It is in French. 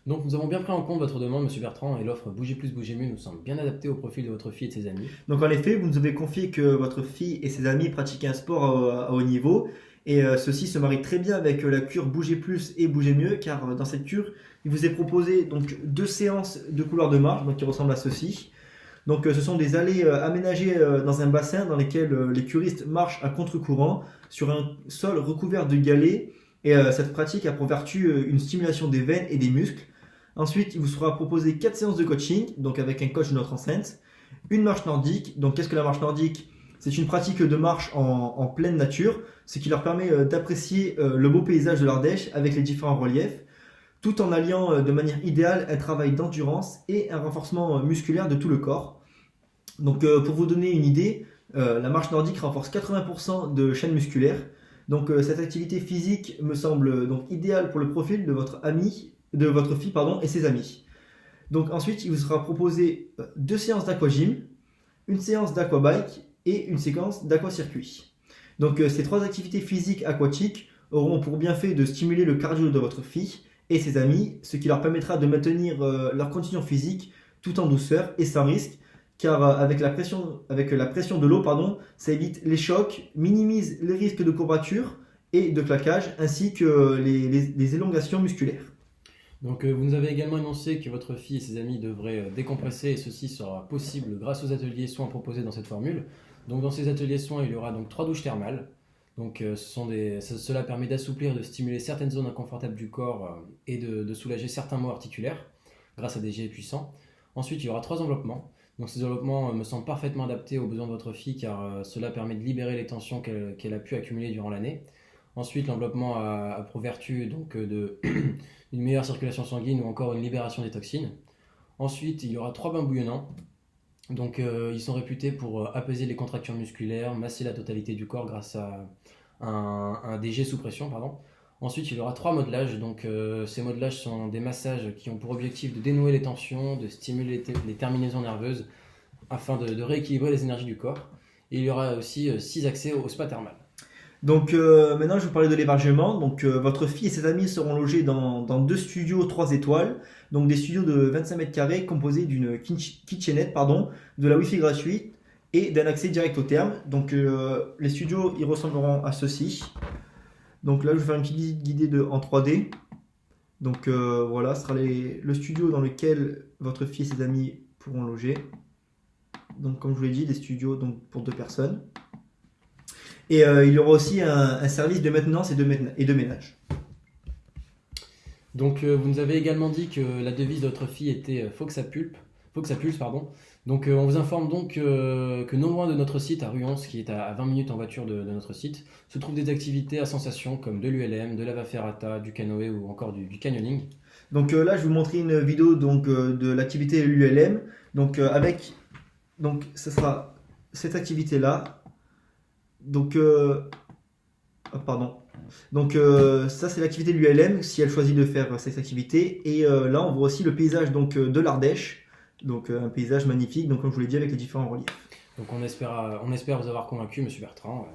Donc nous avons bien pris en compte votre demande, Monsieur Bertrand, et l'offre Bougez plus, bougez mieux nous semble bien adaptée au profil de votre fille et de ses amis. Donc en effet, vous nous avez confié que votre fille et ses amis pratiquaient un sport à haut niveau et ceci se marie très bien avec la cure Bouger plus et Bouger mieux car dans cette cure, il vous est proposé donc deux séances de couloir de marche donc qui ressemblent à ceci. Donc ce sont des allées aménagées dans un bassin dans lesquels les curistes marchent à contre-courant sur un sol recouvert de galets et cette pratique a pour vertu une stimulation des veines et des muscles. Ensuite, il vous sera proposé 4 séances de coaching, donc avec un coach de notre enceinte. Une marche nordique. Donc, qu'est-ce que la marche nordique? C'est une pratique de marche en pleine nature, ce qui leur permet d'apprécier le beau paysage de l'Ardèche avec les différents reliefs, tout en alliant de manière idéale un travail d'endurance et un renforcement musculaire de tout le corps. Donc, pour vous donner une idée, la marche nordique renforce 80% de chaîne musculaire. Donc, cette activité physique me semble donc idéale pour le profil de votre fille et ses amis. Donc ensuite, il vous sera proposé deux séances d'aquagym, une séance d'aquabike et une séquence d'aquacircuit. Donc ces trois activités physiques aquatiques auront pour bienfait de stimuler le cardio de votre fille et ses amis, ce qui leur permettra de maintenir leur condition physique tout en douceur et sans risque, car avec la pression de l'eau, ça évite les chocs, minimise les risques de courbature et de claquage, ainsi que les élongations musculaires. Donc vous nous avez également énoncé que votre fille et ses amis devraient décompresser et ceci sera possible grâce aux ateliers soins proposés dans cette formule. Donc dans ces ateliers soins, il y aura donc 3 douches thermales. Donc cela permet d'assouplir et de stimuler certaines zones inconfortables du corps et de soulager certains maux articulaires grâce à des jets puissants. Ensuite, il y aura 3 enveloppements. Donc ces enveloppements me semblent parfaitement adaptés aux besoins de votre fille car cela permet de libérer les tensions qu'elle a pu accumuler durant l'année. Ensuite, l'enveloppement a pour vertu donc une meilleure circulation sanguine ou encore une libération des toxines. Ensuite, il y aura 3 bains bouillonnants. Donc, ils sont réputés pour apaiser les contractures musculaires, masser la totalité du corps grâce à un DG sous pression. Ensuite, il y aura 3 modelages. Donc, ces modelages sont des massages qui ont pour objectif de dénouer les tensions, de stimuler les terminaisons nerveuses afin de rééquilibrer les énergies du corps. Et il y aura aussi 6 accès au spa thermal. Donc maintenant, je vais vous parler de l'hébergement. Donc votre fille et ses amis seront logés dans deux studios 3 étoiles, donc des studios de 25 mètres carrés composés d'une kitchenette, de la Wi-Fi gratuite et d'un accès direct au terme. Donc les studios, ils ressembleront à ceci. Donc là, je vais faire une petite visite guidée en 3D. Donc voilà, ce sera le studio dans lequel votre fille et ses amis pourront loger. Donc comme je vous l'ai dit, des studios donc, pour 2 personnes. Et il y aura aussi un service de maintenance et de ménage. Donc vous nous avez également dit que la devise de votre fille était Fox à pulse. Donc on vous informe donc que non loin de notre site à Ruans, qui est à 20 minutes en voiture de notre site, se trouvent des activités à sensation comme de l'ULM, de la va ferrata, du canoë ou encore du canyoning. Donc là, je vais vous montrer une vidéo de l'activité l'ULM. Donc ce sera cette activité-là. Donc, ça c'est l'activité de l'ULM si elle choisit de faire cette activité. Et là on voit aussi le paysage de l'Ardèche, donc un paysage magnifique, donc comme je vous l'ai dit avec les différents reliefs. Donc on espère vous avoir convaincu, Monsieur Bertrand.